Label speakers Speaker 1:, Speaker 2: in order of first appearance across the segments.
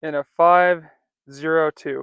Speaker 1: in a 502.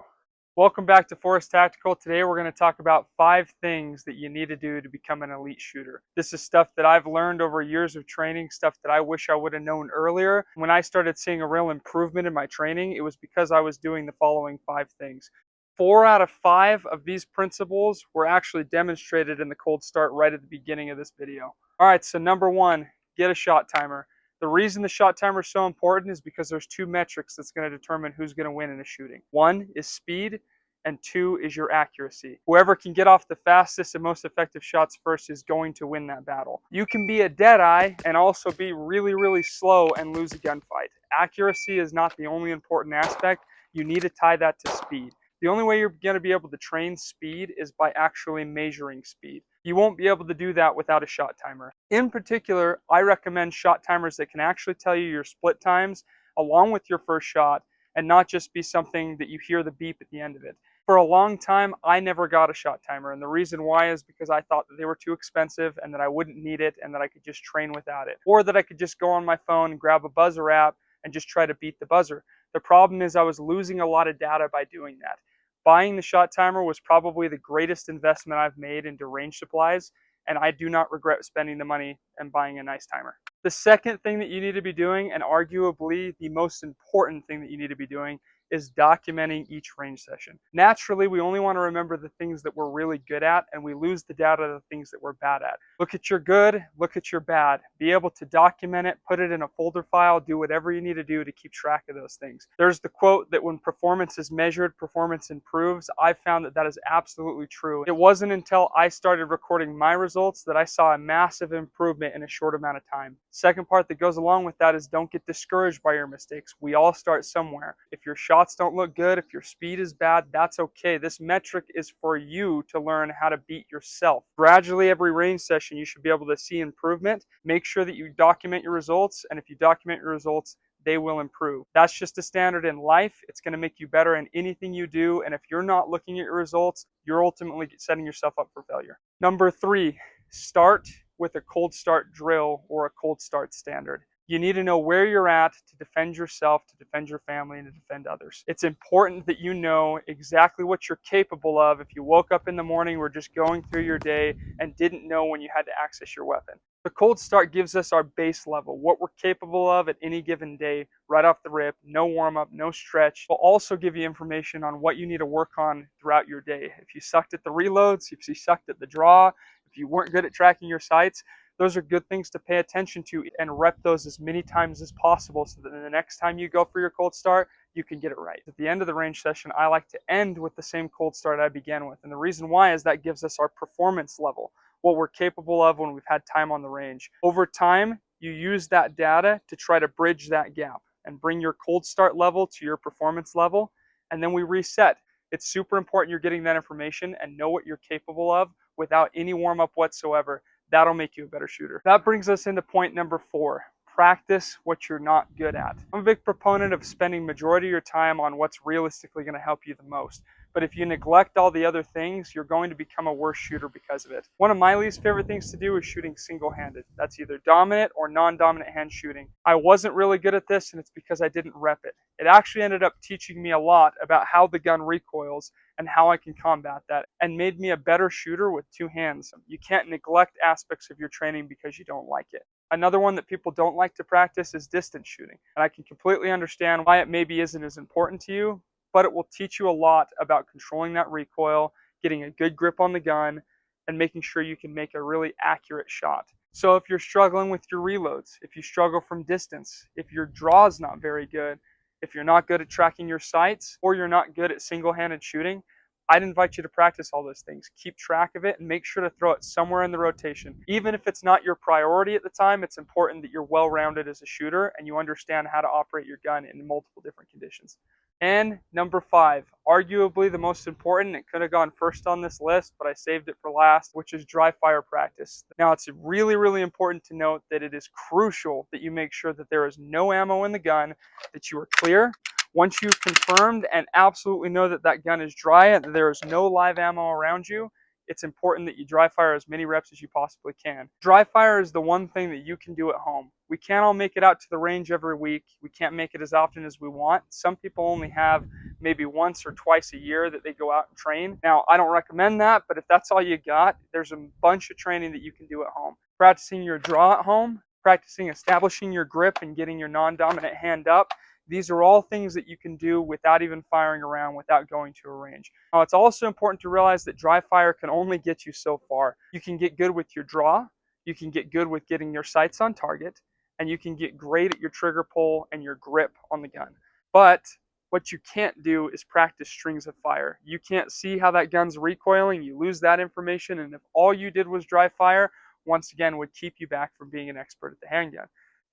Speaker 1: Welcome back to Forest Tactical. Today we're going to talk about 5 things that you need to do to become an elite shooter. This is stuff that I've learned over years of training, stuff that I wish I would have known earlier. When I started seeing a real improvement in my training, it was because I was doing the following 5 things. 4 out of 5 of these principles were actually demonstrated in the cold start right at the beginning of this video. All right, so number 1, get a shot timer. The reason the shot timer is so important is because there's 2 metrics that's going to determine who's going to win in a shooting. 1 is speed, and 2 is your accuracy. Whoever can get off the fastest and most effective shots first is going to win that battle. You can be a deadeye and also be really slow and lose a gunfight. Accuracy is not the only important aspect. You need to tie that to speed. The only way you're going to be able to train speed is by actually measuring speed. You won't be able to do that without a shot timer. In particular, I recommend shot timers that can actually tell you your split times along with your first shot and not just be something that you hear the beep at the end of it. For a long time, I never got a shot timer, and the reason why is because I thought that they were too expensive and that I wouldn't need it and that I could just train without it. Or that I could just go on my phone and grab a buzzer app and just try to beat the buzzer. The problem is I was losing a lot of data by doing that. Buying the shot timer was probably the greatest investment I've made into range supplies, and I do not regret spending the money and buying a nice timer. The second thing that you need to be doing, and arguably the most important thing that you need to be doing, is documenting each range session. Naturally, we only want to remember the things that we're really good at, and we lose the data of the things that we're bad at. Look at your good, look at your bad. Be able to document it, put it in a folder file, do whatever you need to do to keep track of those things. There's the quote that when performance is measured, performance improves. I've found that that is absolutely true. It wasn't until I started recording my results that I saw a massive improvement in a short amount of time. Second part that goes along with that is don't get discouraged by your mistakes. We all start somewhere. If your shots don't look good, if your speed is bad, that's okay. This metric is for you to learn how to beat yourself. Gradually, every range session, you should be able to see improvement. Make sure that you document your results, and if you document your results, they will improve. That's just a standard in life. It's going to make you better in anything you do, and if you're not looking at your results, you're ultimately setting yourself up for failure. Number 3, start with a cold start drill or a cold start standard. You need to know where you're at to defend yourself, to defend your family, and to defend others. It's important that you know exactly what you're capable of if you woke up in the morning, were just going through your day, and didn't know when you had to access your weapon. The cold start gives us our base level, what we're capable of at any given day, right off the rip, no warm-up, no stretch. We'll also give you information on what you need to work on throughout your day. If you sucked at the reloads, if you sucked at the draw, if you weren't good at tracking your sights, those are good things to pay attention to and rep those as many times as possible so that the next time you go for your cold start, you can get it right. At the end of the range session, I like to end with the same cold start I began with. And the reason why is that gives us our performance level, what we're capable of when we've had time on the range. Over time, you use that data to try to bridge that gap and bring your cold start level to your performance level, and then we reset. It's super important you're getting that information and know what you're capable of without any warm-up whatsoever. That'll make you a better shooter. That brings us into point number 4. Practice what you're not good at. I'm a big proponent of spending majority of your time on what's realistically going to help you the most. But if you neglect all the other things, you're going to become a worse shooter because of it. One of my least favorite things to do is shooting single-handed. That's either dominant or non-dominant hand shooting. I wasn't really good at this, and it's because I didn't rep it. It actually ended up teaching me a lot about how the gun recoils and how I can combat that, and made me a better shooter with 2 hands. You can't neglect aspects of your training because you don't like it. Another one that people don't like to practice is distance shooting, and I can completely understand why it maybe isn't as important to you, but it will teach you a lot about controlling that recoil, getting a good grip on the gun, and making sure you can make a really accurate shot. So if you're struggling with your reloads, if you struggle from distance, if your draw is not very good, if you're not good at tracking your sights, or you're not good at single-handed shooting, I'd invite you to practice all those things. Keep track of it and make sure to throw it somewhere in the rotation. Even if it's not your priority at the time, it's important that you're well-rounded as a shooter and you understand how to operate your gun in multiple different conditions. And number 5, arguably the most important, it could have gone first on this list, but I saved it for last, which is dry fire practice. Now, it's really important to note that it is crucial that you make sure that there is no ammo in the gun, that you are clear. Once you've confirmed and absolutely know that that gun is dry and that there is no live ammo around you, it's important that you dry fire as many reps as you possibly can. Dry fire is the one thing that you can do at home. We can't all make it out to the range every week. We can't make it as often as we want. Some people only have maybe once or twice a year that they go out and train. Now, I don't recommend that, but if that's all you got, there's a bunch of training that you can do at home. Practicing your draw at home, practicing establishing your grip and getting your non-dominant hand up. These are all things that you can do without even firing around, without going to a range. Now, it's also important to realize that dry fire can only get you so far. You can get good with your draw, you can get good with getting your sights on target, and you can get great at your trigger pull and your grip on the gun. But what you can't do is practice strings of fire. You can't see how that gun's recoiling, you lose that information, and if all you did was dry fire, once again, would keep you back from being an expert at the handgun.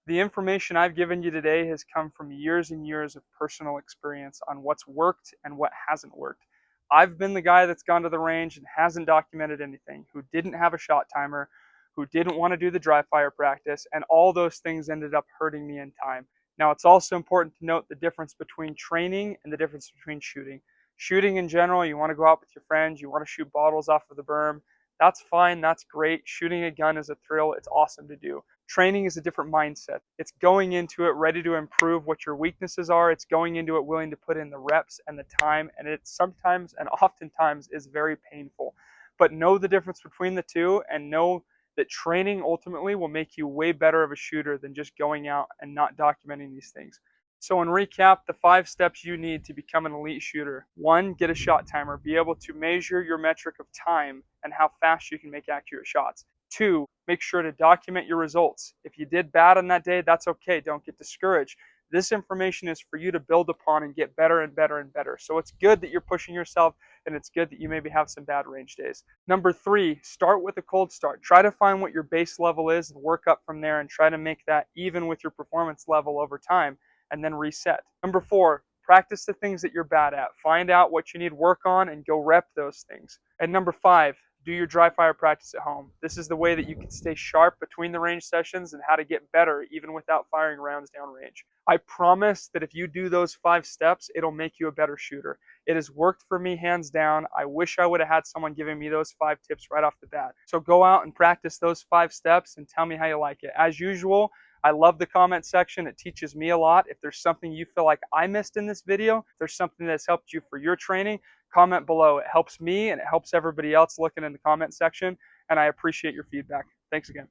Speaker 1: The information I've given you today has come from years and years of personal experience on what's worked and what hasn't worked. I've been the guy that's gone to the range and hasn't documented anything, who didn't have a shot timer, who didn't want to do the dry fire practice, and all those things ended up hurting me in time. Now, it's also important to note the difference between training and the difference between shooting. Shooting in general, you want to go out with your friends, you want to shoot bottles off of the berm. That's fine, that's great. Shooting a gun is a thrill, it's awesome to do. Training is a different mindset. It's going into it ready to improve what your weaknesses are. It's going into it willing to put in the reps and the time, and it sometimes and oftentimes is very painful. But know the difference between the two, and know that training ultimately will make you way better of a shooter than just going out and not documenting these things. So in recap, the 5 steps you need to become an elite shooter. 1, get a shot timer. Be able to measure your metric of time and how fast you can make accurate shots. 2, make sure to document your results. If you did bad on that day, that's okay. Don't get discouraged. This information is for you to build upon and get better and better and better. So it's good that you're pushing yourself, and it's good that you maybe have some bad range days. Number 3, start with a cold start. Try to find what your base level is and work up from there, and try to make that even with your performance level over time, and then reset. Number 4, practice the things that you're bad at. Find out what you need work on and go rep those things. And number 5, do your dry fire practice at home. This is the way that you can stay sharp between the range sessions and how to get better even without firing rounds downrange. I promise that if you do those 5 steps, it'll make you a better shooter. It has worked for me hands down. I wish I would have had someone giving me those 5 tips right off the bat. So go out and practice those 5 steps and tell me how you like it. As usual, I love the comment section. It teaches me a lot. If there's something you feel like I missed in this video, if there's something that's helped you for your training, comment below. It helps me and it helps everybody else looking in the comment section, and I appreciate your feedback. Thanks again.